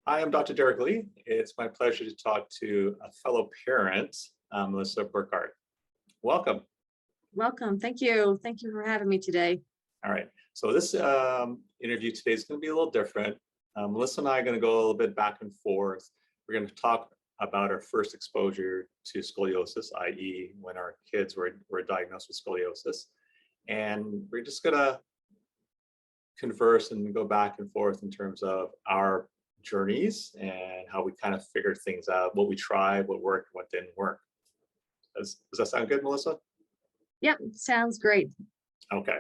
Hi, I'm Dr. Derek Lee. It's my pleasure to talk to a fellow parent, Melissa Borchardt. Welcome. Welcome. Thank you. Thank you for having me today. All right. So this interview today is going to be a little different. Melissa and I are going to go a little bit back and forth. We're going to talk about our first exposure to scoliosis, i.e. when our kids were diagnosed with scoliosis. And we're just going to converse and go back and forth in terms of our journeys and how we kind of figured things out, what we tried, what worked, what didn't work. Does that sound good, Melissa? Yep, sounds great. Okay.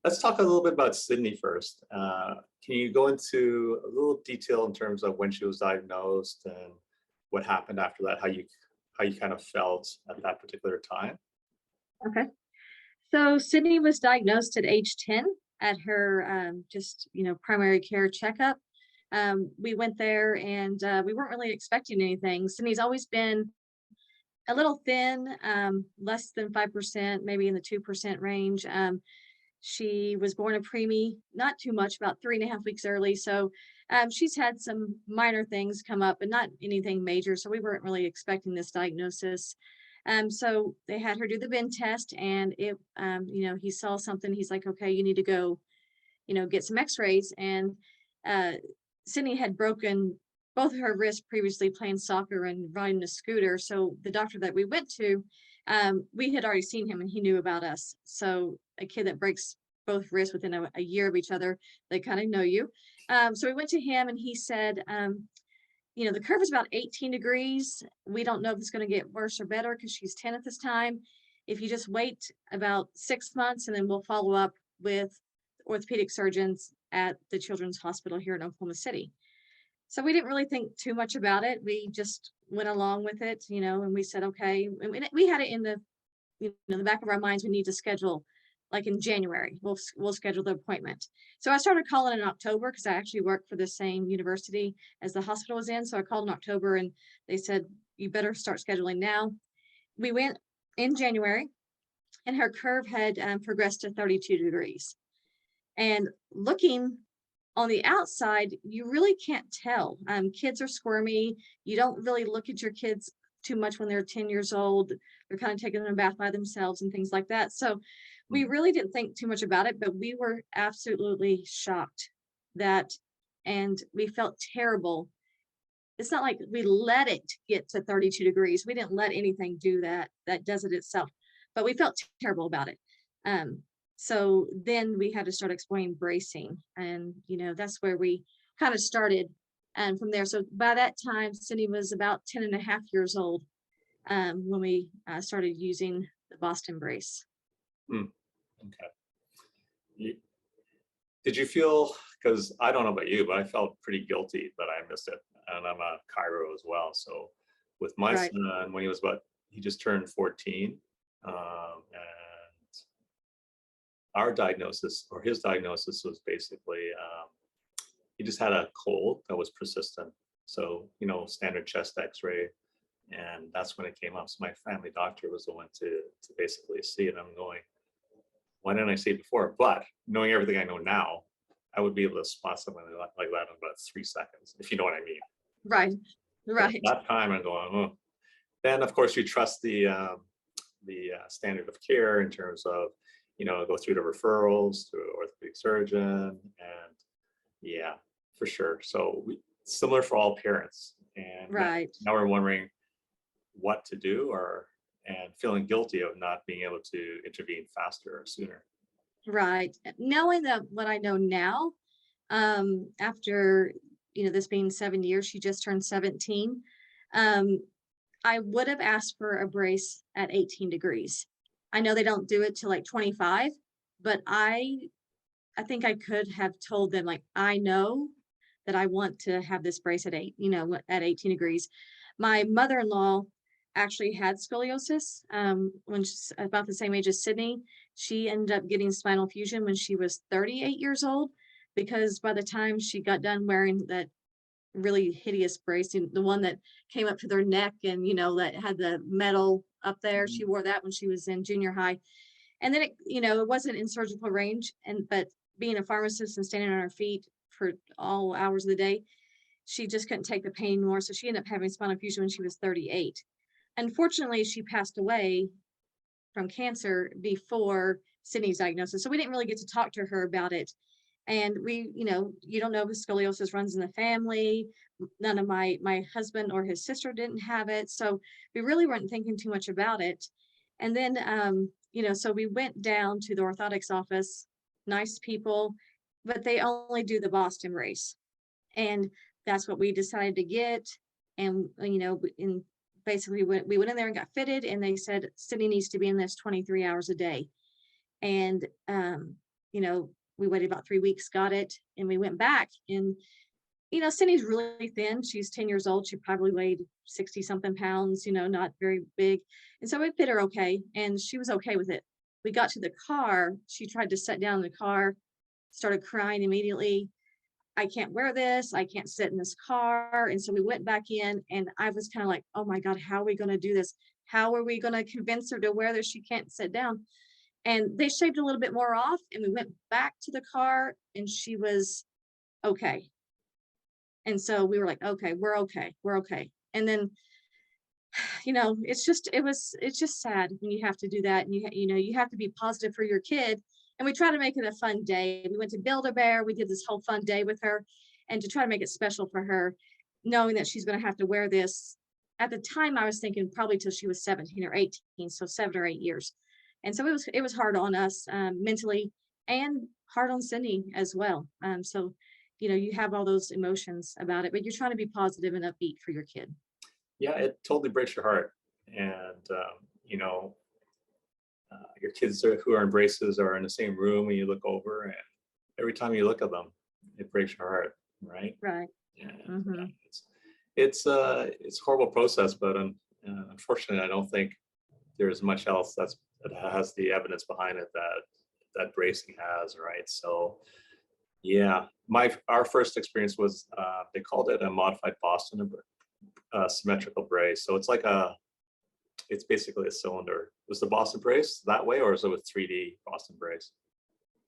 Let's talk a little bit about Sydney first. Can you go into a little detail in terms of when she was diagnosed and what happened after that, how you kind of felt at that particular time? Okay. So Sydney was diagnosed at age 10 at her primary care checkup. We went there and we weren't really expecting anything. Sydney's always been a little thin, less than 5%, maybe in the 2% range. She was born a preemie, not too much, about 3.5 weeks early. So she's had some minor things come up, but not anything major. So we weren't really expecting this diagnosis. So they had her do the bend test, and he saw something. He's like, okay, you need to go, get some x-rays. And Sydney had broken both of her wrists previously playing soccer and riding a scooter. So the doctor that we went to, we had already seen him and he knew about us. So a kid that breaks both wrists within a year of each other, they kind of know you. So we went to him and he said, the curve is about 18 degrees. We don't know if it's going to get worse or better because she's 10 at this time. If you just wait about 6 months, and then we'll follow up with orthopedic surgeons at the Children's Hospital here in Oklahoma City. So we didn't really think too much about it. We just went along with it, and we said, okay. And we had it in the back of our minds. We need to schedule, like in January, we'll schedule the appointment. So I started calling in October because I actually worked for the same university as the hospital was in. So I called in October and they said, you better start scheduling now. We went in January and her curve had progressed to 32 degrees. And looking on the outside, you really can't tell. Kids are squirmy. You don't really look at your kids too much when they're 10 years old. They're kind of taking a bath by themselves and things like that. So we really didn't think too much about it, but we were absolutely shocked and we felt terrible. It's not like we let it get to 32 degrees. We didn't let anything do that. That does it itself, but we felt terrible about it. So then we had to start exploring bracing, and that's where we kind of started. And from there, so by that time, Cindy was about 10.5 years old when we started using the Boston brace. Okay. Did you feel, because I don't know about you, but I felt pretty guilty that I missed it. And I'm a chiro as well. So with my son, when he just turned 14, and our diagnosis, or his diagnosis, was basically he just had a cold that was persistent. So, standard chest x-ray, and that's when it came up. So my family doctor was the one to basically see it. I'm going, why didn't I see it before? But knowing everything I know now, I would be able to spot something like that in about 3 seconds, if you know what I mean. Right. But at that time, I'm going, oh. Then, of course, you trust the standard of care in terms of, go through the referrals to an orthopedic surgeon, and yeah, for sure. So similar for all parents. And now we're wondering what to do, and feeling guilty of not being able to intervene faster or sooner. Right. Knowing that what I know now, after, this being 7 years, she just turned 17. I would have asked for a brace at 18 degrees. I know they don't do it till like 25, but I think I could have told them, like, I know that I want to have this brace at 18 degrees. My mother-in-law actually had scoliosis when she's about the same age as Sydney. She ended up getting spinal fusion when she was 38 years old, because by the time she got done wearing that really hideous brace, the one that came up to their neck and that had the metal up there, she wore that when she was in junior high. And then it wasn't in surgical range, but being a pharmacist and standing on her feet for all hours of the day, she just couldn't take the pain anymore. So she ended up having spinal fusion when she was 38. Unfortunately, she passed away from cancer before Sydney's diagnosis. So we didn't really get to talk to her about it. And we, you don't know if scoliosis runs in the family. None of my husband or his sister didn't have it. So we really weren't thinking too much about it. And then, so we went down to the orthotics office, nice people, but they only do the Boston brace. And that's what we decided to get. And, basically we went in there and got fitted, and they said Sydney needs to be in this 23 hours a day. And, we waited about 3 weeks, got it, and we went back. And, Sydney's really thin. She's 10 years old. She probably weighed 60 something pounds, not very big. And so we fit her okay. And she was okay with it. We got to the car. She tried to sit down in the car, started crying immediately. I can't wear this. I can't sit in this car. And so we went back in, and I was kind of like, oh my God, how are we going to do this? How are we going to convince her to wear this? She can't sit down. And they shaved a little bit more off, and we went back to the car, and she was okay. And so we were like, okay, we're okay. We're okay. And then, it's just sad when you have to do that. And you have to be positive for your kid. And we try to make it a fun day. We went to Build-A-Bear. We did this whole fun day with her, and to try to make it special for her, knowing that she's going to have to wear this. At the time, I was thinking probably till she was 17 or 18, so 7 or 8 years. And so it was hard on us mentally, and hard on Cindy as well. So, you have all those emotions about it, but you're trying to be positive and upbeat for your kid. Yeah, it totally breaks your heart. And, your kids who are in braces are in the same room, and you look over, and every time you look at them, it breaks your heart, right? Right. Yeah. Mm-hmm. It's a horrible process, but unfortunately, I don't think there's much else that has the evidence behind it that bracing has, right? So, yeah, our first experience was they called it a modified Boston symmetrical brace. So it's basically a cylinder. Was the Boston brace that way, or is it with 3D Boston brace?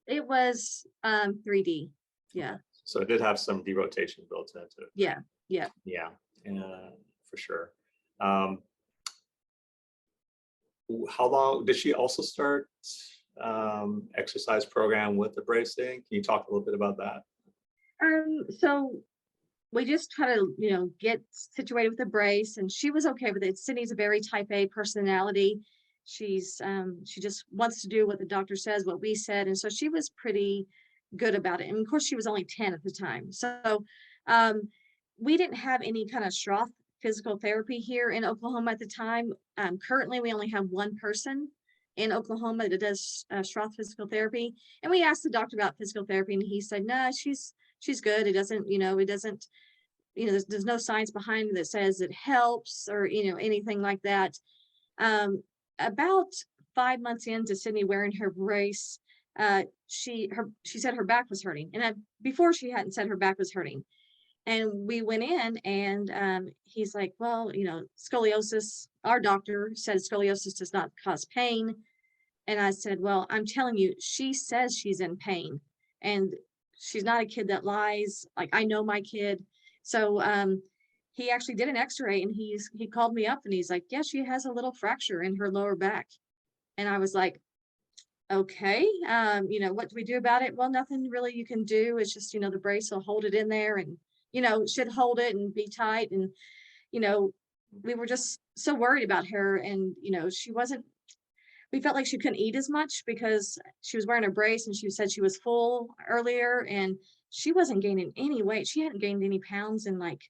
It was 3D. Yeah. So it did have some derotation built into it. Yeah. Yeah. Yeah, for sure. How long did she also start exercise program with the bracing? Can you talk a little bit about that? So we just try to, get situated with the brace, and she was okay with it. Sydney's a very type A personality. She just wants to do what the doctor says, what we said. And so she was pretty good about it. And of course, she was only 10 at the time. So we didn't have any kind of Schroth physical therapy here in Oklahoma at the time. Currently, we only have one person in Oklahoma that does Schroth physical therapy. And we asked the doctor about physical therapy, and he said, no, she's good. It doesn't, there's no science behind it that says it helps or, anything like that. About 5 months into Sydney wearing her brace, she said her back was hurting. And before she hadn't said her back was hurting. And we went in, and he's like, well, scoliosis, our doctor said scoliosis does not cause pain. And I said, well, I'm telling you, she says she's in pain, and she's not a kid that lies. Like, I know my kid. So he actually did an x-ray, and he called me up, and he's like, yeah, she has a little fracture in her lower back. And I was like, okay, what do we do about it? Well, nothing really you can do. It's just, the brace will hold it in there, and should hold it and be tight. And, we were just so worried about her. And, we felt like she couldn't eat as much because she was wearing a brace, and she said she was full earlier, and she wasn't gaining any weight. She hadn't gained any pounds in like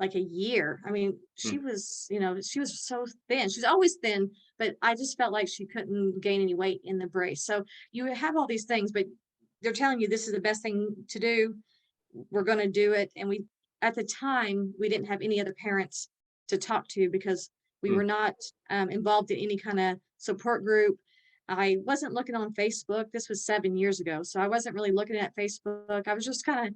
a year. I mean, she was, she was so thin. She's always thin, but I just felt like she couldn't gain any weight in the brace. So you have all these things, but they're telling you this is the best thing to do. We're going to do it. And at the time, we didn't have any other parents to talk to because we were not involved in any kind of support group. I wasn't looking on Facebook. This was 7 years ago. So I wasn't really looking at Facebook. I was just kind of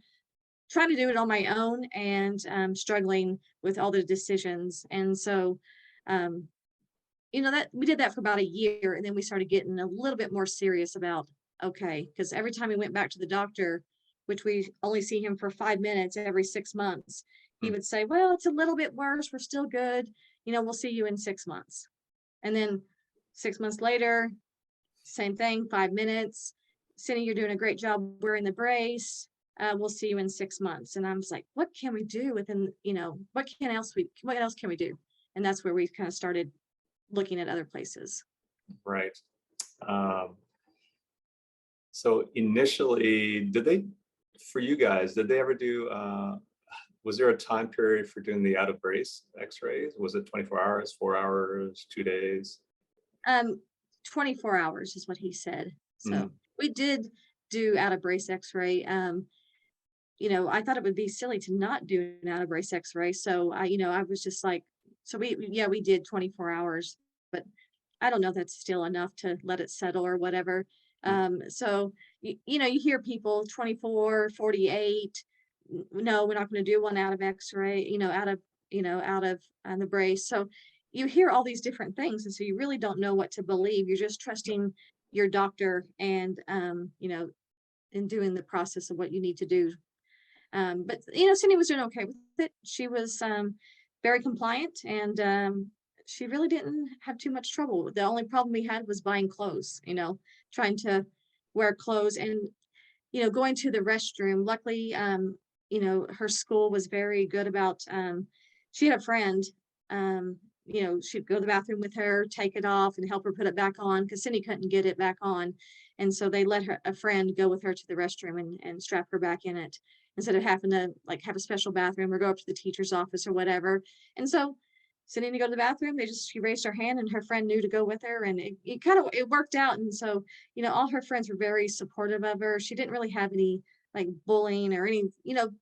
trying to do it on my own, and struggling with all the decisions. And so, that we did that for about a year, and then we started getting a little bit more serious about, okay, because every time we went back to the doctor, which we only see him for 5 minutes every 6 months, he Mm. would say, well, it's a little bit worse. We're still good. We'll see you in 6 months. And then 6 months later, same thing, 5 minutes. Cindy, you're doing a great job wearing the brace. We'll see you in 6 months. And I was like, what can we do within, what else can we do? And that's where we kind of started looking at other places. Right. So initially, for you guys, did they ever do, was there a time period for doing the out of brace x-rays? Was it 24 hours, 4 hours, 2 days? 24 hours is what he said. So Mm. we did do out of brace x-ray. I thought it would be silly to not do an out of brace x-ray. So I was just like, so we did 24 hours, but I don't know if that's still enough to let it settle or whatever. So, you hear people 24, 48, no, we're not going to do one out of x-ray, out of the brace. So you hear all these different things. And so you really don't know what to believe. You're just trusting your doctor and, in doing the process of what you need to do. But Cindy was doing okay with it. She was very compliant, and she really didn't have too much trouble. The only problem we had was buying clothes, trying to wear clothes and, going to the restroom. Luckily, her school was very good about, she had a friend, she'd go to the bathroom with her, take it off and help her put it back on because Cindy couldn't get it back on. And so they let a friend go with her to the restroom and strap her back in it instead of having to have a special bathroom or go up to the teacher's office or whatever. And so Cindy to go to the bathroom, she raised her hand and her friend knew to go with her, and it worked out. And so, all her friends were very supportive of her. She didn't really have any bullying or any,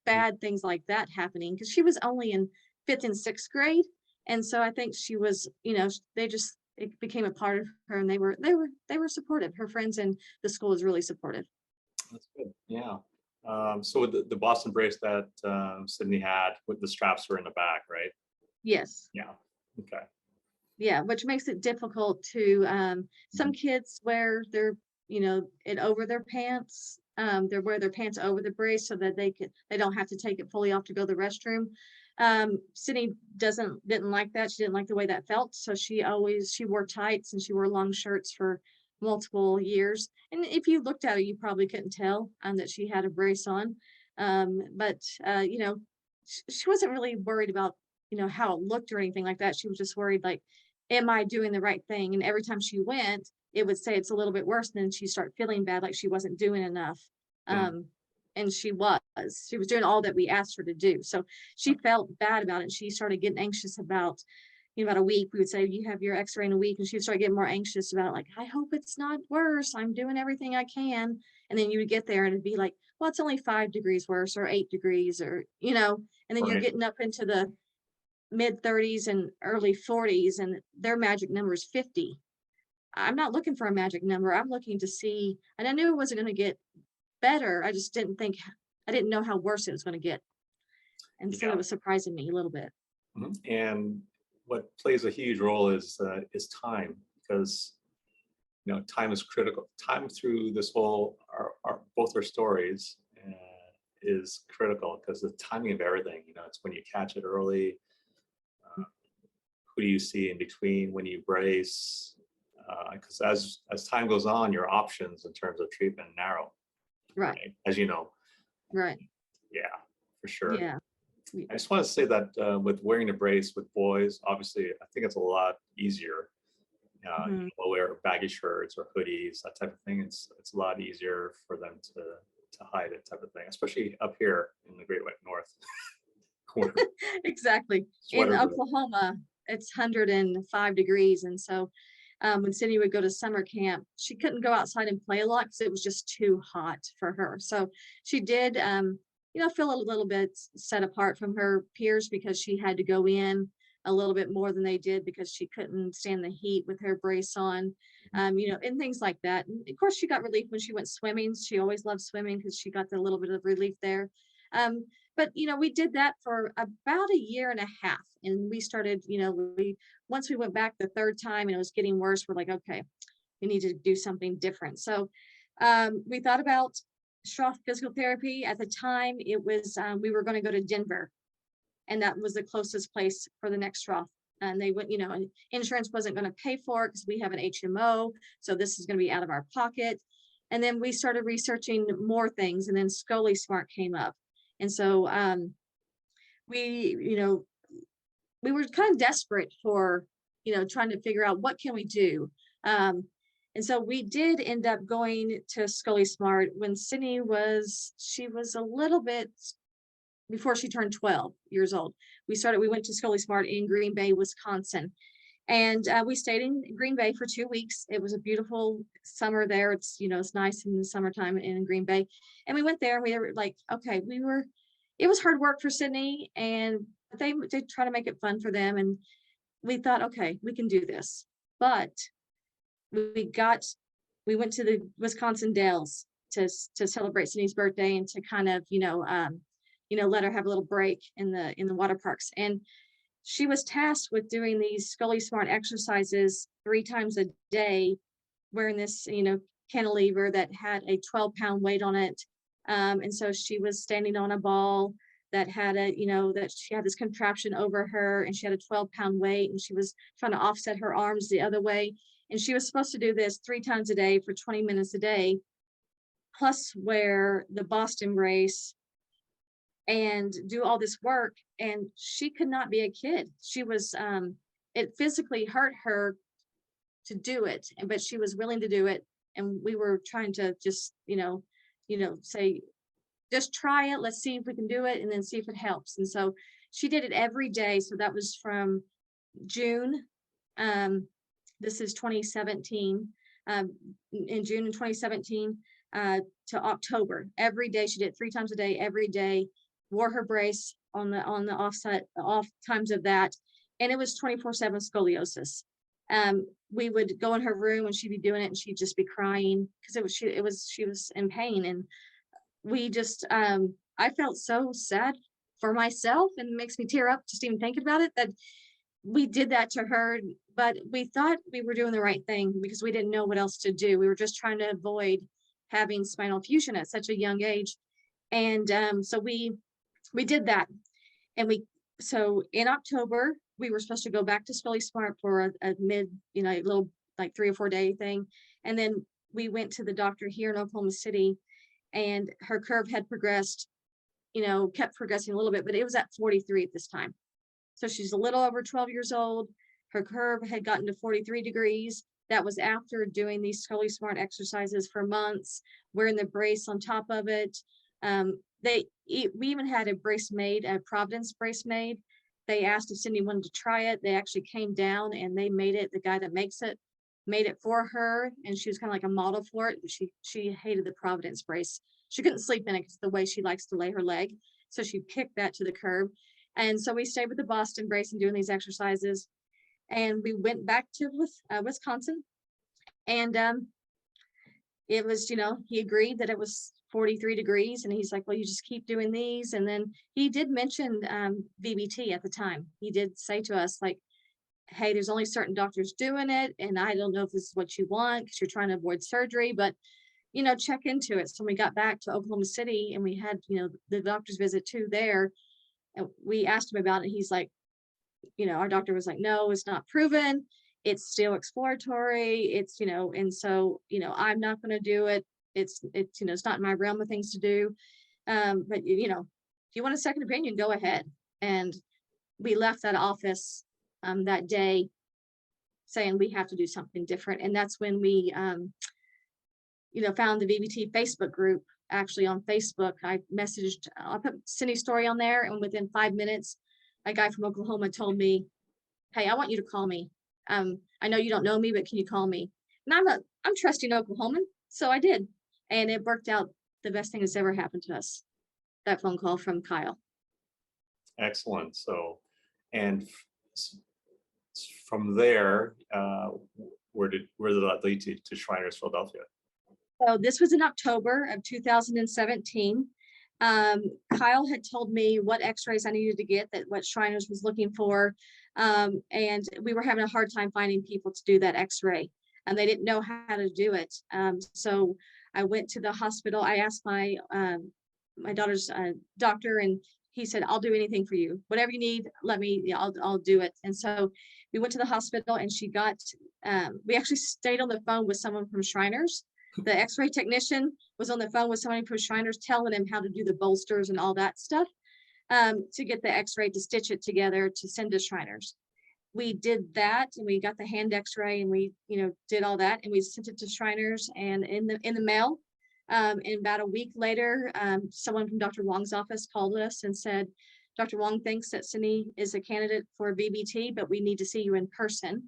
bad things like that happening because she was only in 5th and 6th grade. And so I think she was, it became a part of her, and they were supportive. Her friends and the school was really supportive. That's good. Yeah. So with the Boston brace that Sydney had, with the straps were in the back, right? Yes. Yeah. Okay. Yeah, which makes it difficult to, some kids wear it over their pants. They wear their pants over the brace so that they don't have to take it fully off to go to the restroom. Sydney didn't like that. She didn't like the way that felt. So she wore tights and she wore long shirts for multiple years. And if you looked at her, you probably couldn't tell that she had a brace on. But she wasn't really worried about, how it looked or anything like that. She was just worried, am I doing the right thing? And every time she went, it would say it's a little bit worse. And then she'd start feeling bad, like she wasn't doing enough. And she was doing all that we asked her to do. So she felt bad about it. She started getting anxious about, about a week. We would say, you have your x-ray in a week. And she would start getting more anxious about it. Like, I hope it's not worse. I'm doing everything I can. And then you would get there and it'd be like, well, it's only 5 degrees worse or 8 degrees or, and then you're getting up into the mid 30s and early 40s and their magic number is 50. I'm not looking for a magic number. I'm looking to see, and I knew it wasn't going to get better. I just didn't know how worse it was going to get. And so it was surprising me a little bit. And what plays a huge role is time, because time is critical. Time through this whole both our stories is critical because the timing of everything. It's when you catch it early. Who do you see in between when you brace? Because as time goes on, your options in terms of treatment narrow. Right. As you know. Right. Yeah, for sure. Yeah. I just want to say that with wearing a brace with boys, obviously, I think it's a lot easier. We'll wear baggy shirts or hoodies, that type of thing. It's a lot easier for them to hide it, type of thing, especially up here in the Great White North. Exactly. In Oklahoma, it's 105 degrees. And so when Cindy would go to summer camp, she couldn't go outside and play a lot because it was just too hot for her. So she did, feel a little bit set apart from her peers because she had to go in a little bit more than they did because she couldn't stand the heat with her brace on, and things like that. And of course, she got relief when she went swimming. She always loved swimming because she got a little bit of relief there. But we did that for about a year and a half, and we started, once we went back the third time and it was getting worse, we're like, okay, we need to do something different. So we thought about Stroth physical therapy. At the time, it was, we were going to go to Denver, and that was the closest place for the next Stroth. And they went, and insurance wasn't going to pay for it because we have an HMO. So this is going to be out of our pocket. And then we started researching more things, and then Scoliosis came up. And so we were kind of desperate for, trying to figure out what can we do. And so we did end up going to Scoliosis when Sydney was a little bit before she turned 12 years old. We went to Scoliosis in Green Bay, Wisconsin. And we stayed in Green Bay for 2 weeks. It was a beautiful summer there. It's, it's nice in the summertime in Green Bay. And we went there and we were like, okay, it was hard work for Sydney, and they try to make it fun for them. And we thought, okay, we can do this. But we went to the Wisconsin Dells to celebrate Sydney's birthday and to kind of, let her have a little break in the water parks. And she was tasked with doing these Scoliosis exercises 3 times a day, wearing this, cantilever that had a 12-pound weight on it. And so she was standing on a ball that had that she had this contraption over her, and she had a 12-pound weight, and she was trying to offset her arms the other way. And she was supposed to do this 3 times a day for 20 minutes a day, plus wear the Boston brace and do all this work. And she could not be a kid. She was, it physically hurt her to do it, but she was willing to do it. And we were trying to just, say, just try it. Let's see if we can do it, and then see if it helps. And so she did it every day. So that was from June. This is 2017. In June of 2017 to October. Every day she did it 3 times a day. Every day, wore her brace on the off times of that, and it was 24/7 scoliosis. We would go in her room and she'd be doing it, and she'd just be crying because she was in pain. And we just I felt so sad for myself, and it makes me tear up just even thinking about it, that we did that to her. But we thought we were doing the right thing because we didn't know what else to do. We were just trying to avoid having spinal fusion at such a young age. And so we did that. And so in October, we were supposed to go back to Scully Smart for a mid, a little like 3 or 4 day thing. And then we went to the doctor here in Oklahoma City, and her curve had progressed, kept progressing a little bit, but it was at 43 at this time. So she's a little over 12 years old. Her curve had gotten to 43 degrees. That was after doing these Scully Smart exercises for months, wearing the brace on top of it. We even had a brace made, a Providence brace made. They asked if Cindy wanted to try it. They actually came down and they made it. The guy that makes it made it for her, and she was kind of like a model for it. She hated the Providence brace. She couldn't sleep in it because the way she likes to lay her leg. So she picked that to the curb. And so we stayed with the Boston brace and doing these exercises. And we went back to Wisconsin. And it was, he agreed that it was 43 degrees. And he's like, well, you just keep doing these. And then he did mention VBT at the time. He did say to us, like, hey, there's only certain doctors doing it, and I don't know if this is what you want because you're trying to avoid surgery, but check into it. So we got back to Oklahoma City, and we had the doctor's visit too there, and we asked him about it. He's like, our doctor was like, no, it's not proven, it's still exploratory, it's and so I'm not going to do it. It's it's not in my realm of things to do, but if you want a second opinion, go ahead. And we left that office that day saying we have to do something different. And that's when we found the VBT Facebook group. Actually on Facebook, I put Cindy's story on there, and within 5 minutes a guy from Oklahoma told me, hey, I want you to call me. I know you don't know me, but can you call me? And I'm trusting Oklahoman, so I did. And it worked out the best thing that's ever happened to us, that phone call from Kyle. Excellent. So, and from there, where did that lead to Shriners Philadelphia? So this was in October of 2017. Kyle had told me what x-rays I needed to get, what Shriners was looking for. And we were having a hard time finding people to do that x-ray, and they didn't know how to do it. So I went to the hospital. I asked my my daughter's doctor, and he said, I'll do anything for you. Whatever you need, let me, yeah, I'll do it. And so we went to the hospital, and she got, we actually stayed on the phone with someone from Shriners. The x-ray technician was on the phone with somebody from Shriners telling him how to do the bolsters and all that stuff, to get the x-ray, to stitch it together, to send to Shriners. We did that, and we got the hand x-ray, and we, did all that, and we sent it to Shriners, and in the mail. And about a week later, someone from Dr. Wong's office called us and said, Dr. Wong thinks that Cindy is a candidate for VBT, but we need to see you in person.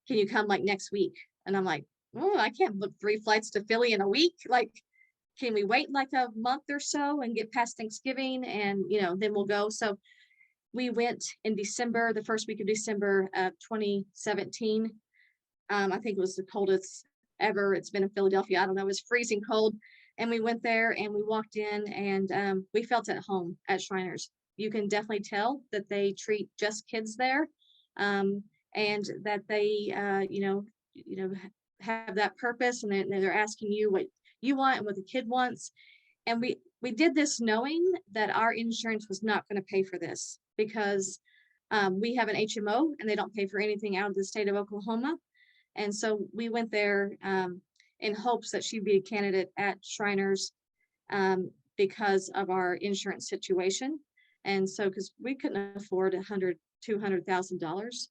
Can you come like next week? And I'm like, oh, I can't book 3 flights to Philly in a week. Like, can we wait like a month or so and get past Thanksgiving, and then we'll go. So we went in December, the first week of December of 2017. I think it was the coldest ever it's been in Philadelphia. I don't know, it was freezing cold. And we went there, and we walked in, and we felt at home at Shriners. You can definitely tell that they treat just kids there, and that they, have that purpose, and they're asking you what you want and what the kid wants. And we did this knowing that our insurance was not going to pay for this, because we have an HMO, and they don't pay for anything out of the state of Oklahoma. And so we went there in hopes that she'd be a candidate at Shriners, because of our insurance situation. And so, because we couldn't afford $200,000.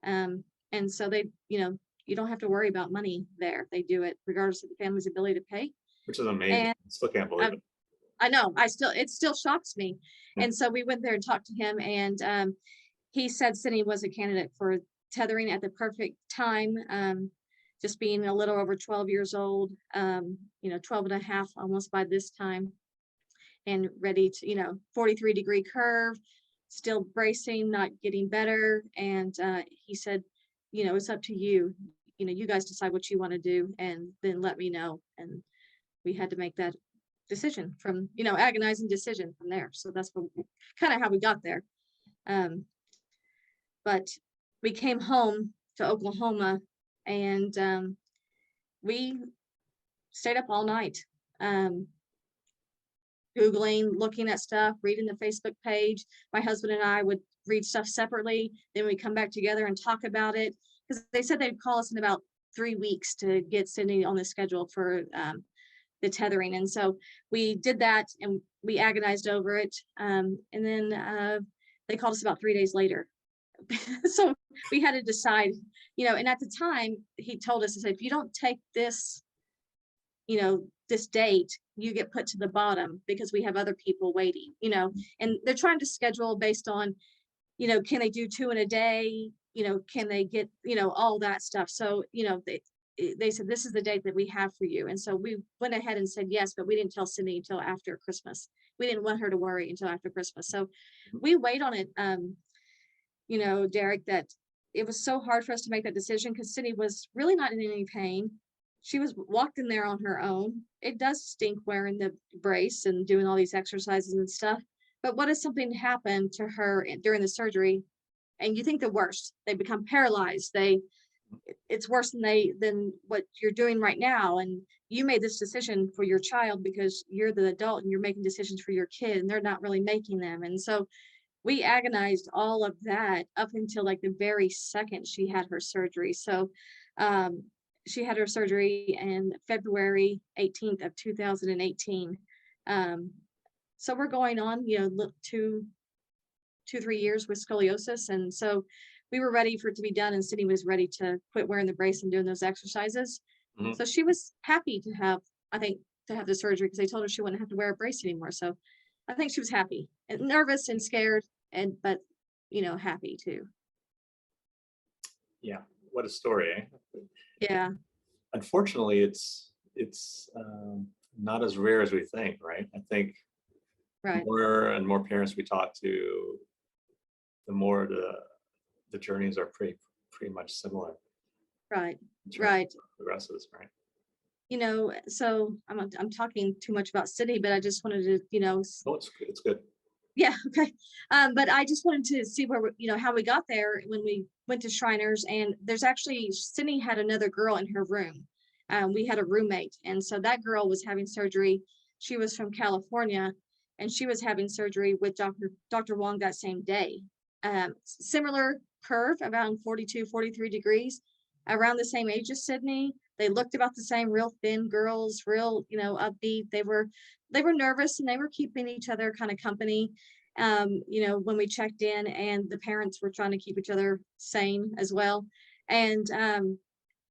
And so they, you don't have to worry about money there. They do it regardless of the family's ability to pay. Which is amazing. And I still can't believe it. I know, it still shocks me. Yeah. And so we went there and talked to him, and he said Cindy was a candidate for tethering at the perfect time, just being a little over 12 years old, 12 and a half almost by this time, and ready to, 43-degree curve, still bracing, not getting better. And he said, it's up to you. You guys decide what you want to do, and then let me know. And we had to make that decision from, agonizing decision from there. So that's kind of how we got there. But we came home to Oklahoma, and we stayed up all night, Googling, looking at stuff, reading the Facebook page. My husband and I would read stuff separately. Then we come back together and talk about it, because they said they'd call us in about 3 weeks to get Cindy on the schedule for the tethering. And so we did that, and we agonized over it. And then they called us about 3 days later. So we had to decide, and at the time he told us, he said, if you don't take this, this date, you get put to the bottom, because we have other people waiting, and they're trying to schedule based on, can they do 2 in a day? Can they get, all that stuff. So, they said, this is the date that we have for you. And so we went ahead and said yes, but we didn't tell Cindy until after Christmas. We didn't want her to worry until after Christmas. So we wait on it. Derek, that it was so hard for us to make that decision, because Cindy was really not in any pain. She was walked in there on her own. It does stink wearing the brace and doing all these exercises and stuff. But what if something happened to her during the surgery, and you think the worst? They become paralyzed. It's worse than what you're doing right now. And you made this decision for your child, because you're the adult and you're making decisions for your kid, and they're not really making them. And so we agonized all of that up until like the very second she had her surgery. So she had her surgery in February 18th of 2018. So we're going on, 2-3 years with scoliosis. And so we were ready for it to be done, and Cindy was ready to quit wearing the brace and doing those exercises. Mm-hmm. So she was happy to have the surgery, because they told her she wouldn't have to wear a brace anymore. So I think she was happy and nervous and scared, but happy too. Yeah, what a story, eh? Yeah. Unfortunately, it's not as rare as we think, right? I think right. More and more parents we talk to, the more the journeys are pretty much similar. Right. Right. Progresses, right? So I'm talking too much about Cindy, but I just wanted to, No, it's good. Yeah. Okay. But I just wanted to see where, how we got there when we went to Shriners. And there's actually, Cindy had another girl in her room. we had a roommate. And so that girl was having surgery. She was from California, and she was having surgery with Dr. Wong that same day. Similar curve, around 42, 43 degrees, around the same age as Sydney. They looked about the same, real thin girls, real, upbeat. They were nervous, and they were keeping each other kind of company. When we checked in, and the parents were trying to keep each other sane as well. And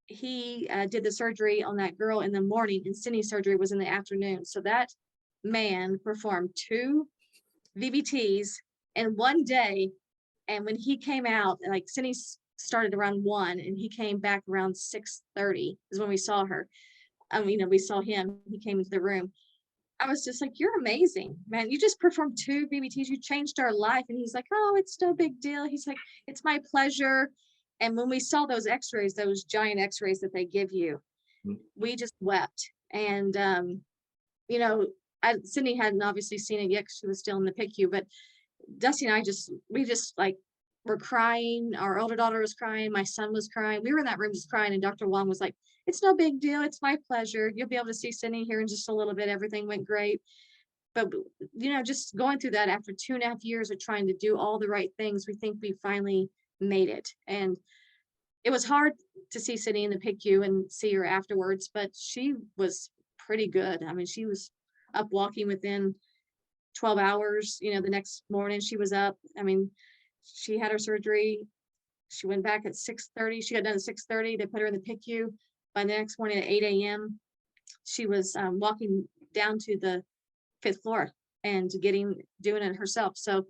he did the surgery on that girl in the morning, and Sydney's surgery was in the afternoon. So that man performed 2 VBTs in one day. And when he came out, like, Sydney started around 1, and he came back around 6:30 is when we saw her. We saw him. He came into the room. I was just like, "You're amazing, man. You just performed 2 VBTs. You changed our life." And he's like, "Oh, it's no big deal." He's like, "It's my pleasure." And when we saw those x-rays, those giant x-rays that they give you, we just wept. And, Sydney hadn't obviously seen it yet because she was still in the PICU, but Dusty and I we just like were crying. Our older daughter was crying. My son was crying. We were in that room just crying. And Dr. Wong was like, "It's no big deal. It's my pleasure. You'll be able to see Sydney here in just a little bit. Everything went great." But, just going through that after 2.5 years of trying to do all the right things, we think we finally made it. And it was hard to see Sydney in the PICU and see her afterwards, but she was pretty good. I mean, she was up walking within 12 hours. The next morning she was up. I mean, she had her surgery. She went back at 6:30. She got done at 6:30. They put her in the PICU. By the next morning at 8 a.m., she was walking down to the 5th floor and doing it herself. So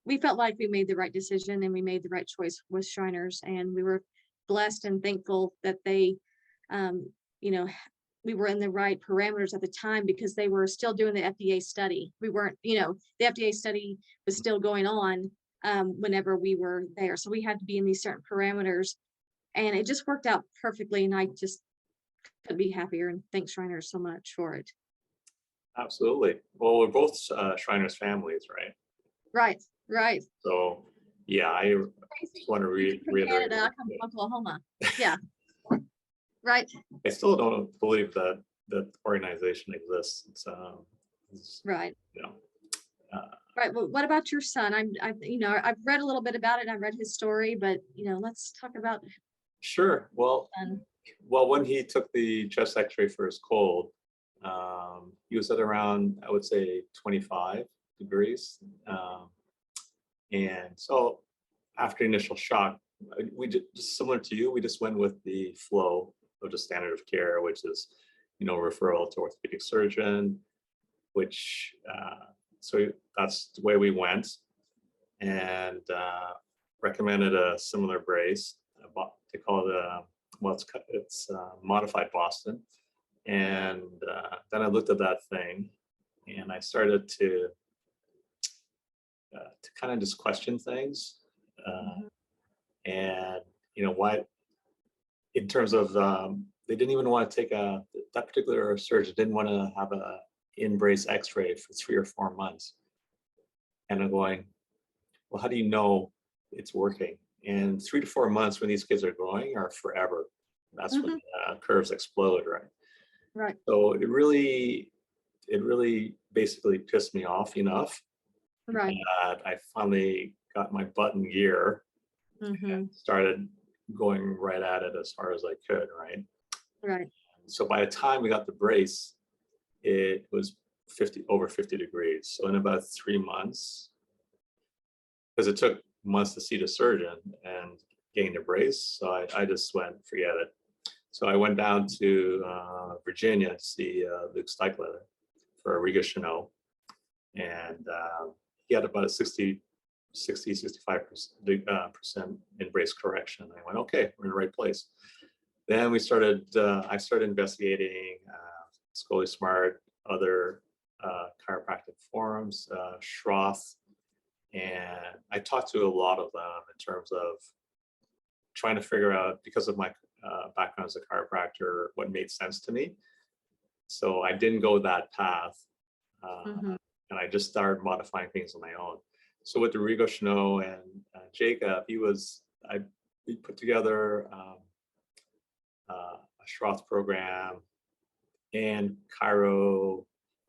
we felt like we made the right decision, and we made the right choice with Shriners. And we were blessed and thankful that they, we were in the right parameters at the time, because they were still doing the FDA study. We weren't, the FDA study was still going on whenever we were there. So we had to be in these certain parameters, and it just worked out perfectly. And I just couldn't be happier, and thanks Shriners so much for it. Absolutely. Well, we're both Shriners families, right? Right. So, yeah, I just want to reiterate. Canada, I come from Oklahoma. Yeah. Right. I still don't believe that organization exists. Right. Uh, Right. Well, what about your son? I've read a little bit about it. I read his story, but let's talk about. Sure. Well, when he took the chest X-ray for his cold, he was at around, I would say, 25 degrees, and so after initial shock, we just similar to you. We just went with the flow of the standard of care, which is, referral to orthopedic surgeon, which so that's the way we went, and recommended a similar brace. They call it it's modified Boston. And then I looked at that thing, and I started to kind of just question things, and why, in terms of they didn't even want to take that particular surgeon didn't want to have a in-brace X-ray for 3 or 4 months, and I'm going, well, how do you know it's working? And 3 to 4 months when these kids are growing are forever. That's when curves explode, right? Right. So it really basically pissed me off enough Right. that I finally got my butt in gear and started going right at it as hard as I could, right? Right. So by the time we got the brace, it was over 50 degrees. So in about 3 months, because it took months to see the surgeon and getting the brace, so I just went, forget it. So I went down to Virginia to see Luke Steichler for a Riga and he had about a 65% in-brace correction. I went, okay, we're in the right place. Then I started investigating ScoliSmart, other chiropractic forums, Schroth, and I talked to a lot of them in terms of trying to figure out, because of my background as a chiropractor, what made sense to me. So I didn't go that path, and I just started modifying things on my own. So with the Rigo and Jacob, we put together a Schroth program, and chiro,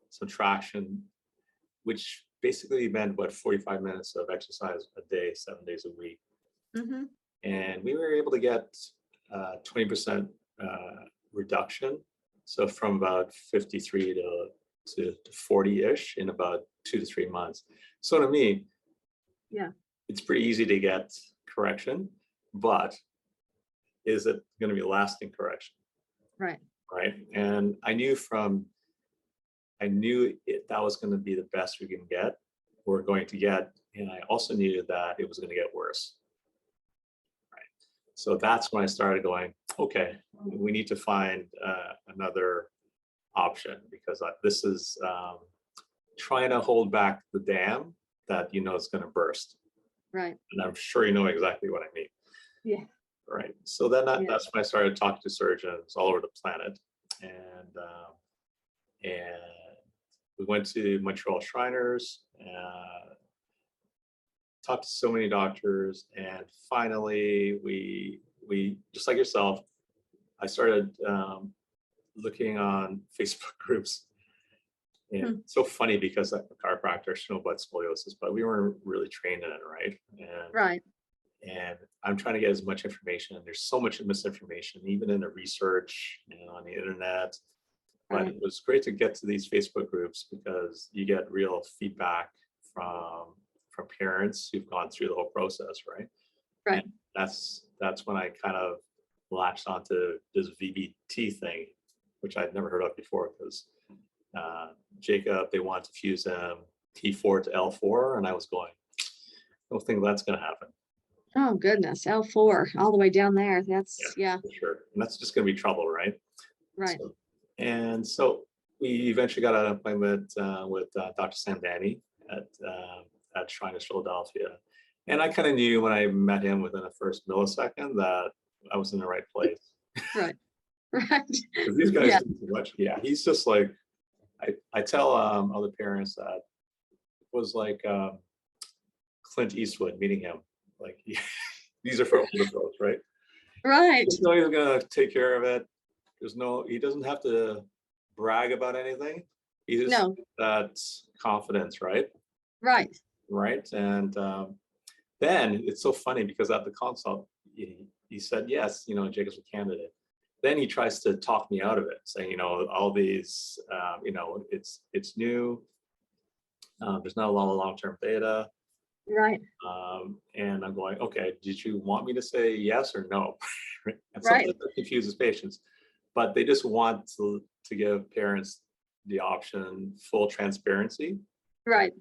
some traction, which basically meant about 45 minutes of exercise a day, 7 days a week. Mm-hmm. And we were able to get 20% reduction. So from about 53 to 40-ish in about 2 to 3 months. So to me, Yeah. it's pretty easy to get correction, but is it going to be lasting correction? Right. Right. And I knew that was going to be the best we're going to get. And I also knew that it was going to get worse. Right. So that's when I started going, okay, we need to find another option, because this is trying to hold back the dam that is going to burst. Right. And I'm sure you know exactly what I mean. Yeah. Right. So then Yeah. that's when I started talking to surgeons all over the planet. And we went to Montreal Shriners, talked to so many doctors, and finally we just like yourself, I started looking on Facebook groups. And it's so funny because I'm a chiropractor, I should know about scoliosis, but we weren't really trained in it, right? Right. And I'm trying to get as much information, and there's so much misinformation, even in the research and on the internet. But Right. it was great to get to these Facebook groups because you get real feedback from parents who've gone through the whole process, right? Right. And that's when I kind of latched onto this VBT thing, which I'd never heard of before, because Jacob, they want to fuse him T4 to L4, and I was going, I don't think that's going to happen. Oh goodness, L4 all the way down there. That's yeah. For sure. And that's just going to be trouble, right? Right. So we eventually got an appointment with Dr. Samdani at Shriners Philadelphia. And I kind of knew when I met him within the first millisecond that I was in the right place. Right. Right. Because these guys Yeah. do too much. Yeah, he's just like, I tell other parents that it was like Clint Eastwood meeting him. Like, these are for older folks, right? Right. He's going to take care of it. He doesn't have to brag about anything. He just No. that confidence, right? Right. Right. And then it's so funny because at the consult, he said, yes, Jacob's a candidate. Then he tries to talk me out of it, saying, all these, it's new. There's not a lot of long-term data. Right. And I'm going, okay, did you want me to say yes or no? And Right. sometimes that confuses patients, but they just want to give parents the option, full transparency. Right.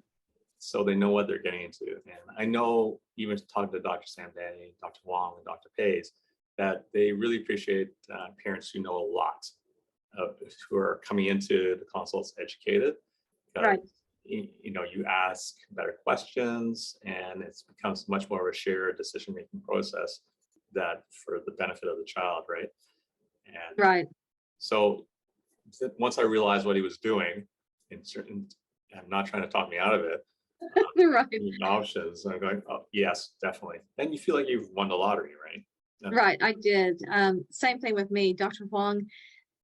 So they know what they're getting into. And I know, even talking to Dr. Samdani, Dr. Wong, and Dr. Pays, that they really appreciate parents who know a lot, who are coming into the consults educated. Right. You ask better questions, and it becomes much more of a shared decision-making process that for the benefit of the child, right? And Right. so once I realized what he was doing, and not trying to talk me out of it, Right. options, I'm going, oh yes, definitely. Then you feel like you've won the lottery, right? Right. I did. Same thing with me. Dr. Huang,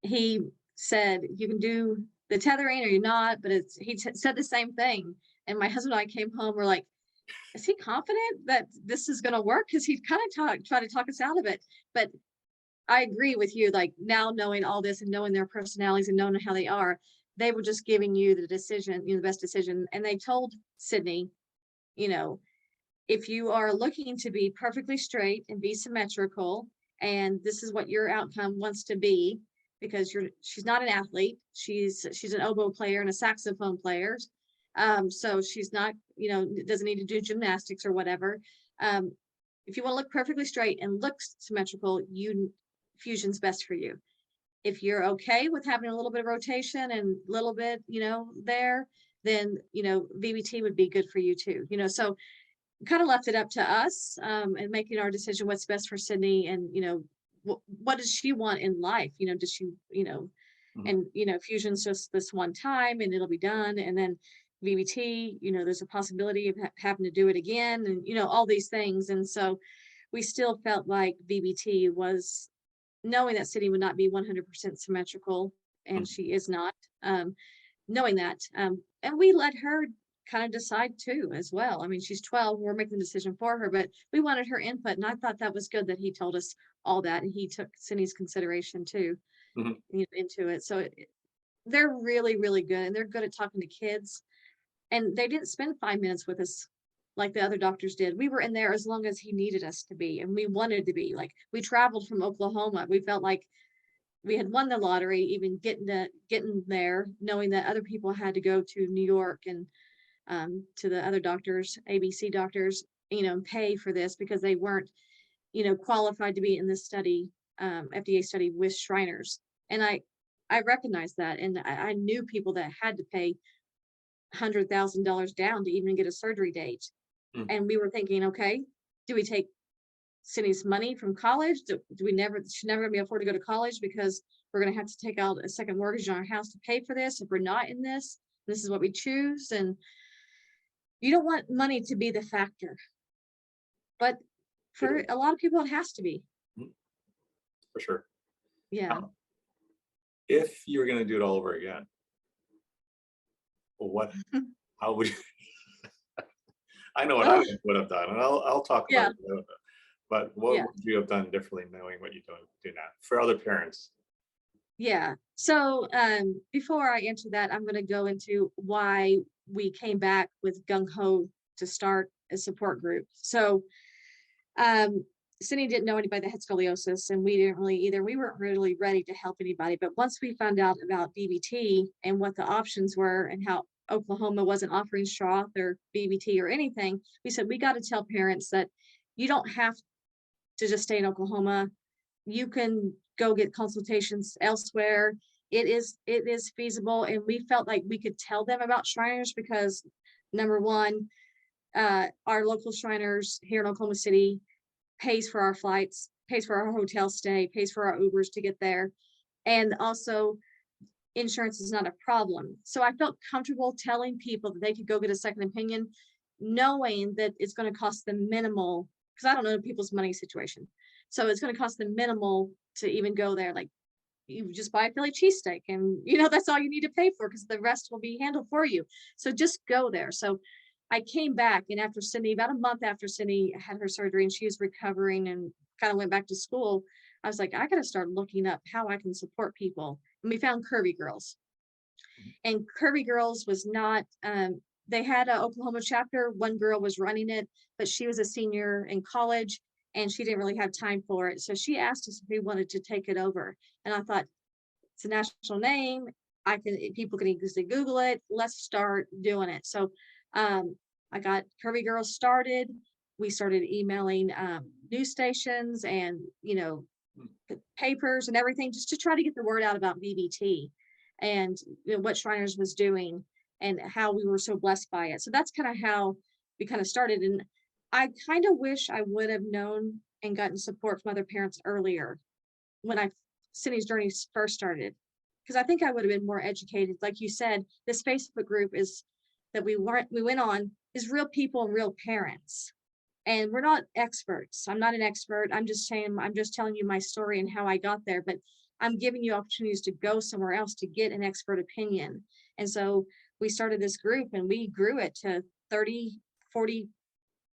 he said you can do the tethering or you're not, but he said the same thing. And my husband and I came home, we're like, is he confident that this is going to work? Because he kind of tried to talk us out of it. But I agree with you. Like, now knowing all this and knowing their personalities and knowing how they are, they were just giving you the decision, the best decision. And they told Sydney, if you are looking to be perfectly straight and be symmetrical, and this is what your outcome wants to be, because she's not an athlete, she's an oboe player and a saxophone player, so she's not, doesn't need to do gymnastics or whatever. If you want to look perfectly straight and look symmetrical, fusion's best for you. If you're okay with having a little bit of rotation and a little bit, there, then VBT would be good for you too. So kind of left it up to us, and making our decision what's best for Sydney, and what does she want in life. Does she and fusion's just this one time and it'll be done, and then VBT, there's a possibility of having to do it again, and all these things. And so we still felt like VBT was knowing that Sydney would not be 100% symmetrical, and Mhm. she is not, knowing that, and we let her kind of decide too as well. I mean, she's 12, we're making the decision for her, but we wanted her input, and I thought that was good that he told us all that, and he took Sydney's consideration too, Mhm. into it. So they're really, really good, and they're good at talking to kids. And they didn't spend 5 minutes with us like the other doctors did. We were in there as long as he needed us to be, and we wanted to be. Like, we traveled from Oklahoma. We felt like we had won the lottery, even getting there, knowing that other people had to go to New York and to the other doctors, ABC doctors, and pay for this because they weren't, qualified to be in this study, FDA study with Shriners. And I recognized that, and I knew people that had to pay $100,000 down to even get a surgery date. Mm. And we were thinking, okay, do we take Sydney's money from college? Do we never, she's never gonna be afford to go to college because we're gonna have to take out a second mortgage on our house to pay for this if we're not in this. This is what we choose. And you don't want money to be the factor. But for a lot of people, it has to be. Mhm. For sure. Yeah. Now, if you were going to do it all over again, well, how would you, I know what I Oh, would have done, and I'll talk about yeah. it a little bit, but what Yeah. would you have done differently knowing what you do now for other parents? Yeah. So before I answer that, I'm going to go into why we came back with gung ho to start a support group. So um, Cindy didn't know anybody that had scoliosis, and we didn't really either. We weren't really ready to help anybody. But once we found out about BBT and what the options were and how Oklahoma wasn't offering Stroth or BBT or anything, we said we got to tell parents that you don't have to just stay in Oklahoma. You can go get consultations elsewhere. It is feasible, and we felt like we could tell them about Shriners because number one, our local Shriners here in Oklahoma City pays for our flights, pays for our hotel stay, pays for our Ubers to get there, and also insurance is not a problem. So I felt comfortable telling people that they could go get a second opinion, knowing that it's going to cost them minimal because I don't know people's money situation. So it's going to cost them minimal to even go there. Like, you just buy a Philly cheesesteak and that's all you need to pay for because the rest will be handled for you. So just go there. So I came back, and after Cindy, about a month after Cindy had her surgery and she was recovering and kind of went back to school, I was like, I got to start looking up how I can support people. And we found Curvy Girls. And Curvy Girls was not, they had a Oklahoma chapter. One girl was running it, but she was a senior in college and she didn't really have time for it. So she asked us if we wanted to take it over. And I thought, it's a national name. People can easily Google it. Let's start doing it. So I got Curvy Girls started. We started emailing news stations and Mm. papers and everything just to try to get the word out about BBT and what Shriners was doing and how we were so blessed by it. So that's kind of how we kind of started. And I kind of wish I would have known and gotten support from other parents earlier when Cindy's journey first started, because I think I would have been more educated. Like you said, this Facebook group is that we went on is real people and real parents. And we're not experts. I'm not an expert. I'm just telling you my story and how I got there, but I'm giving you opportunities to go somewhere else to get an expert opinion. And so we started this group and we grew it to 30, 40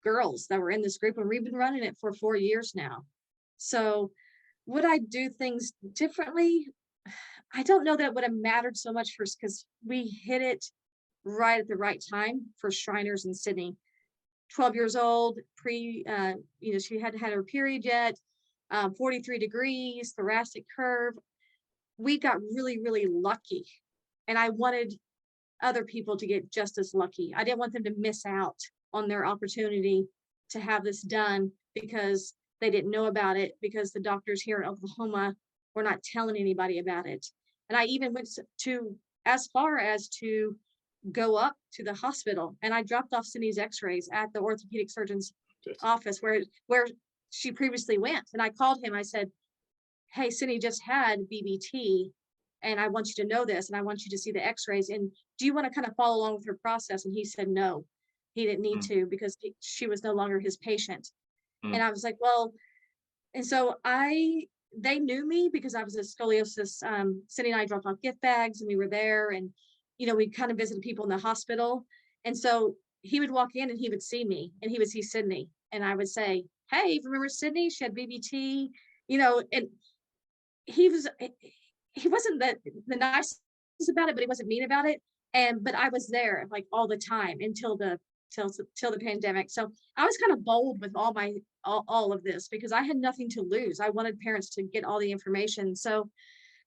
girls that were in this group, and we've been running it for 4 years now. So would I do things differently? I don't know that it would have mattered so much for because we hit it right at the right time for Shriners in Sydney. 12 years old, she hadn't had her period yet, 43 degrees, thoracic curve. We got really, really lucky. And I wanted other people to get just as lucky. I didn't want them to miss out on their opportunity to have this done because they didn't know about it, because the doctors here in Oklahoma were not telling anybody about it. And I even went to as far as to go up to the hospital, and I dropped off Cindy's x-rays at the orthopedic surgeon's Just, office where she previously went. And I called him. I said, hey, Cindy just had BBT and I want you to know this and I want you to see the x-rays. And do you want to kind of follow along with her process? And he said, no, he didn't need mm, to because she was no longer his patient. mm, And I was like, well, and so I they knew me because I was a scoliosis. Cindy and I dropped off gift bags and we were there, and we kind of visited people in the hospital. And so he would walk in and he would see me and he would see Sydney, and I would say, "Hey, remember Sydney? She had BBT," and he was he wasn't the nicest about it, but he wasn't mean about it. But I was there like all the time until the pandemic. So I was kind of bold with all of this because I had nothing to lose. I wanted parents to get all the information. So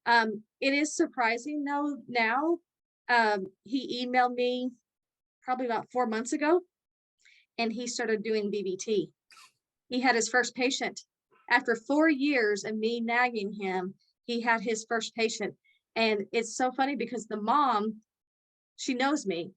it is surprising though now. He emailed me probably about 4 months ago, and he started doing BBT. He had his first patient after 4 years of me nagging him. He had his first patient, and it's so funny because the mom, she knows me.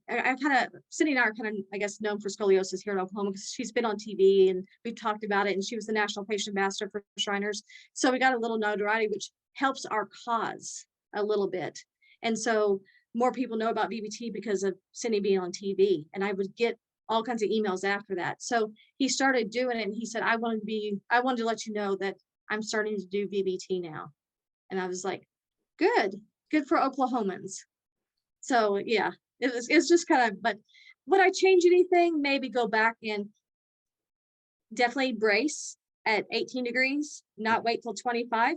Cindy and I are kind of, I guess, known for scoliosis here in Oklahoma because she's been on TV and we've talked about it. And she was the national patient ambassador for Shriners. So we got a little notoriety, which helps our cause a little bit. And so more people know about BBT because of Cindy being on TV. And I would get all kinds of emails after that. So he started doing it, and he said, I wanted to let you know that I'm starting to do BBT now. And I was like, good for Oklahomans. So yeah, it's just kind of, but would I change anything? Maybe go back and definitely brace at 18 degrees, not wait till 25.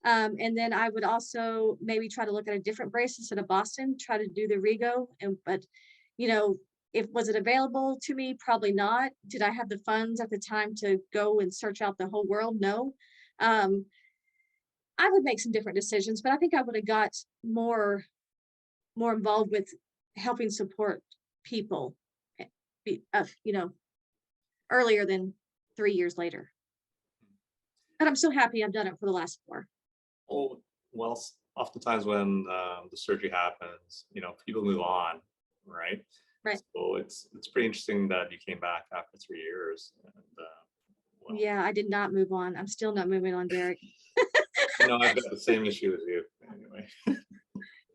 And then I would also maybe try to look at a different brace instead of Boston, try to do the Rego. But was it available to me? Probably not. Did I have the funds at the time to go and search out the whole world? No. I would make some different decisions, but I think I would have got more involved with helping support people, earlier than 3 years later. But I'm so happy I've done it for the last 4. Oh, well, oftentimes when the surgery happens, people move on, right? Right. So it's pretty interesting that you came back after 3 years. And yeah, I did not move on. I'm still not moving on, Derek. I've got the same issue as you anyway.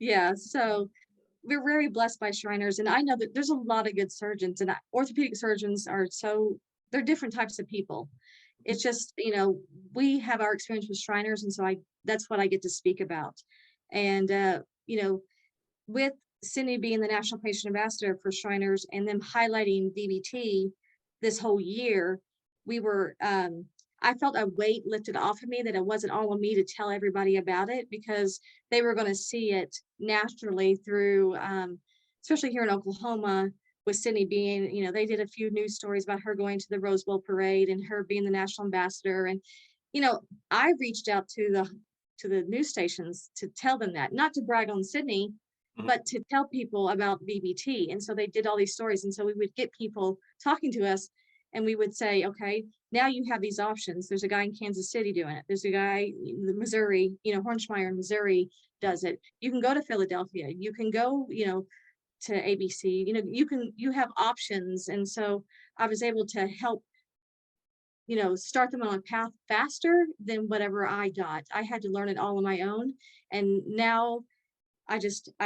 Yeah, so we're very blessed by Shriners, and I know that there's a lot of good surgeons, and orthopedic surgeons they're different types of people. It's just, we have our experience with Shriners, and so that's what I get to speak about. And with Cindy being the national patient ambassador for Shriners and them highlighting VBT this whole year, I felt a weight lifted off of me that it wasn't all on me to tell everybody about it, because they were going to see it naturally through, especially here in Oklahoma, with Cindy being, they did a few news stories about her going to the Rose Bowl parade and her being the national ambassador. And, I reached out to the news stations to tell them that, not to brag on Sydney, but to tell people about VBT. And so they did all these stories. And so we would get people talking to us, and we would say, okay, now you have these options. There's a guy in Kansas City doing it. There's a guy in Missouri, Hornschmeyer in Missouri does it. You can go to Philadelphia. You can go, to ABC. You have options. And so I was able to help, start them on a path faster than whatever I got. I had to learn it all on my own. And now I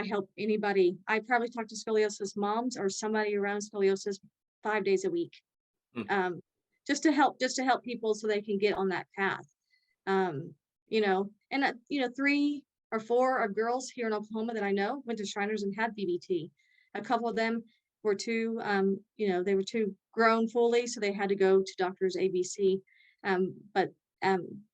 help anybody. I probably talk to scoliosis moms or somebody around scoliosis 5 days a week. Just to help people so they can get on that path. And 3 or 4 of girls here in Oklahoma that I know went to Shriners and had VBT. A couple of them were too, they were too grown fully, so they had to go to doctors ABC. But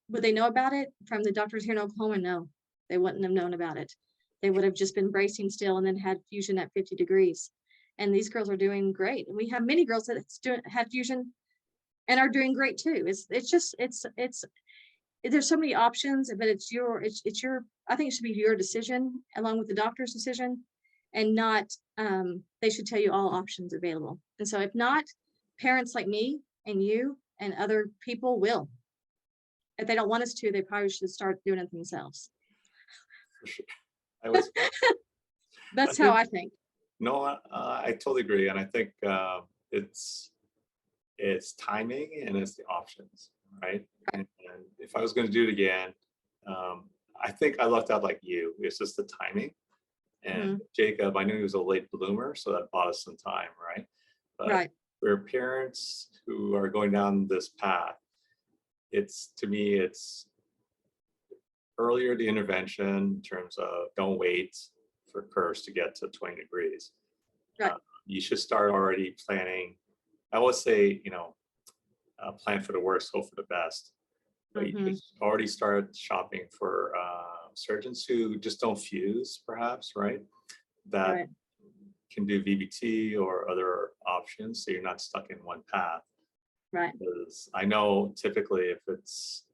would they know about it from the doctors here in Oklahoma? No, they wouldn't have known about it. They would have just been bracing still and then had fusion at 50 degrees. And these girls are doing great. And we have many girls that had fusion and are doing great too. There's so many options, but it's your, I think it should be your decision along with the doctor's decision, and not, they should tell you all options available. And so if not, parents like me and you and other people will. If they don't want us to, they probably should start doing it themselves. For sure. That's how I think. No, I totally agree. And I think it's timing and it's the options, right? And if I was going to do it again, I think I lucked out like you. It's just the timing. And Jacob, I knew he was a late bloomer, so that bought us some time, right? But for parents who are going down this path, to me, it's earlier the intervention in terms of don't wait for curves to get to 20 degrees. Right. You should start already planning. I would say, plan for the worst, hope for the best. But you should already start shopping for surgeons who just don't fuse, perhaps, right? That Right. can do VBT or other options, so you're not stuck in one path. Right. Because I know typically if it's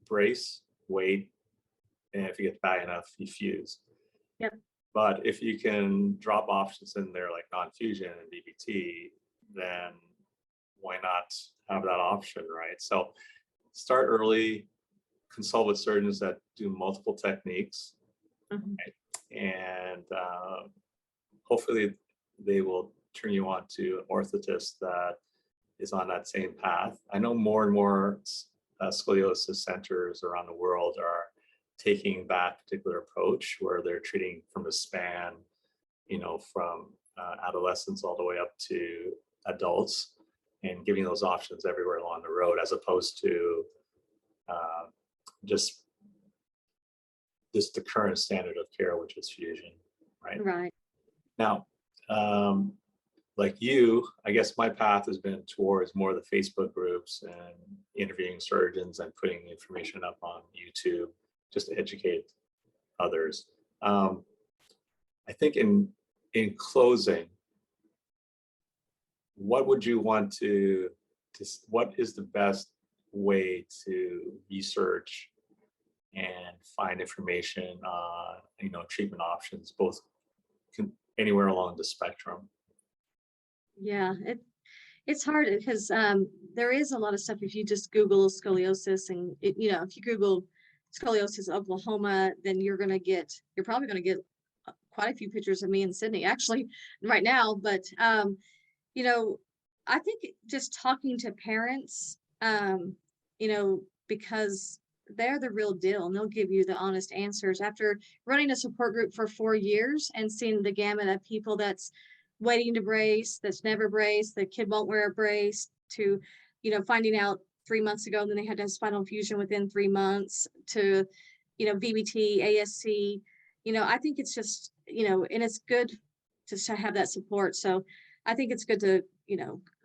brace, wait, and if it gets bad enough, you fuse. Yep. But if you can drop options in there like non-fusion and VBT, then why not have that option, right? So start early, consult with surgeons that do multiple techniques, right? And hopefully they will turn you on to an orthotist that is on that same path. I know more and more scoliosis centers around the world are taking that particular approach where they're treating from a span, from adolescents all the way up to adults, and giving those options everywhere along the road, as opposed to just the current standard of care, which is fusion, right? Right. Now, like you, I guess my path has been towards more of the Facebook groups and interviewing surgeons and putting information up on YouTube just to educate others. I think in closing, what would you want to what is the best way to research and find information on, treatment options, both anywhere along the spectrum? Yeah, it's hard because there is a lot of stuff. If you just Google scoliosis and if you Google scoliosis Oklahoma, then you're probably gonna get quite a few pictures of me and Sydney actually right now. But I think just talking to parents, because they're the real deal and they'll give you the honest answers. After running a support group for 4 years and seeing the gamut of people that's waiting to brace, that's never braced, the kid won't wear a brace, to, finding out 3 months ago, and then they had to have spinal fusion within 3 months, to, VBT, ASC, I think it's just, and it's good just to have that support. So I think it's good to,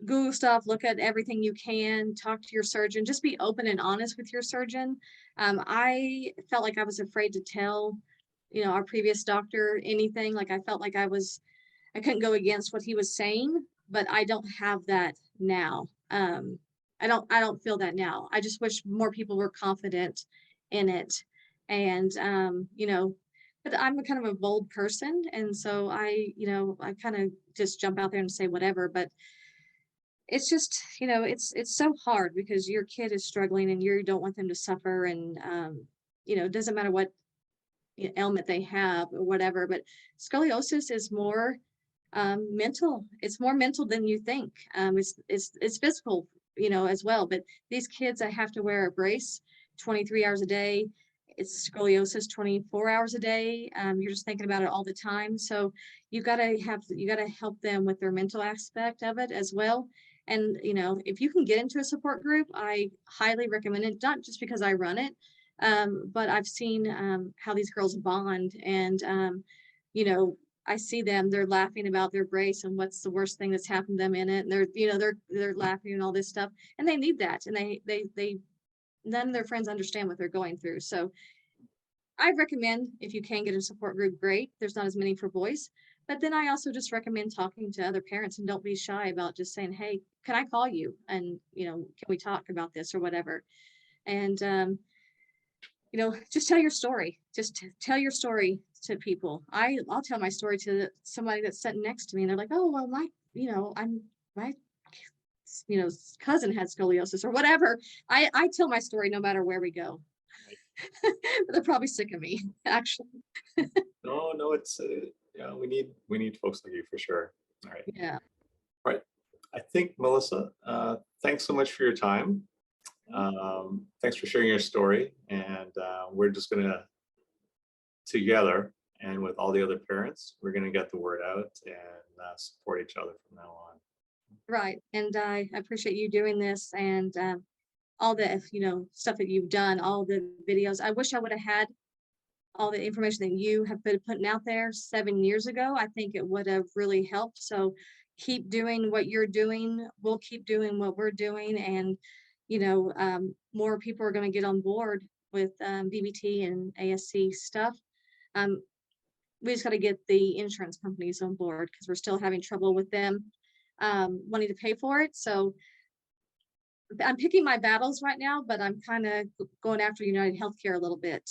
Google stuff, look at everything you can, talk to your surgeon, just be open and honest with your surgeon. I felt like I was afraid to tell, our previous doctor anything. Like I felt like I couldn't go against what he was saying, but I don't have that now. I don't feel that now. I just wish more people were confident in it. And, but I'm a kind of a bold person. And so I kind of just jump out there and say whatever, but it's just, it's so hard because your kid is struggling and you don't want them to suffer. And, it doesn't matter what ailment they have or whatever, but scoliosis is more mental. It's more mental than you think. It's physical, as well. But these kids that have to wear a brace 23 hours a day, it's scoliosis 24 hours a day. You're just thinking about it all the time. So you got to help them with their mental aspect of it as well. And, if you can get into a support group, I highly recommend it, not just because I run it, but I've seen how these girls bond. And, I see them, they're laughing about their brace and what's the worst thing that's happened to them in it. And they're laughing and all this stuff. And they need that. And they none of their friends understand what they're going through. So I recommend, if you can get a support group, great. There's not as many for boys. But then I also just recommend talking to other parents, and don't be shy about just saying, hey, can I call you? And, can we talk about this or whatever? And, just tell your story. Just tell your story to people. I'll tell my story to somebody that's sitting next to me, and they're like, oh, well, my cousin had scoliosis or whatever. I tell my story no matter where we go. But they're probably sick of me, actually. No, it's we need folks like you for sure. All right. Yeah. All right. I think, Melissa, thanks so much for your time. Thanks for sharing your story. And we're just going to, together and with all the other parents, we're going to get the word out and support each other from now on. Right. And I appreciate you doing this. And all the, stuff that you've done, all the videos. I wish I would have had all the information that you have been putting out there 7 years ago. I think it would have really helped. So keep doing what you're doing. We'll keep doing what we're doing. And, more people are going to get on board with VBT and ASC stuff. We just got to get the insurance companies on board because we're still having trouble with them wanting to pay for it. So I'm picking my battles right now, but I'm kind of going after United Healthcare a little bit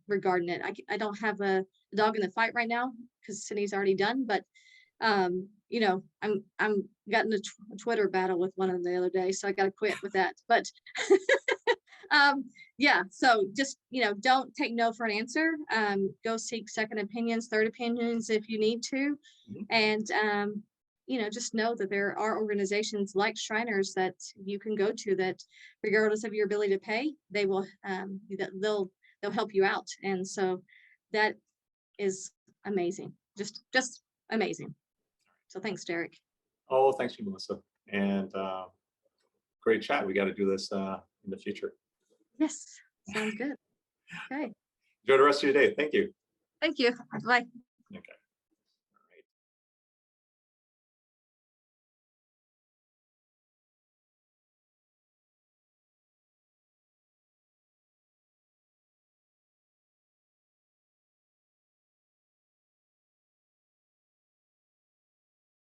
regarding it. I don't have a dog in the fight right now because Sydney's already done, but I'm got in a Twitter battle with one of them the other day, so I got to quit with that. But yeah, so just don't take no for an answer. Go seek second opinions, third opinions if you need to, and just know that there are organizations like Shriners that you can go to that, regardless of your ability to pay, they will they'll help you out, and so that is amazing, just amazing. So thanks, Derek. Oh, thanks you, Melissa, and great chat. We got to do this in the future. Yes, sounds good. Okay. Enjoy the rest of your day. Thank you. Thank you. Bye.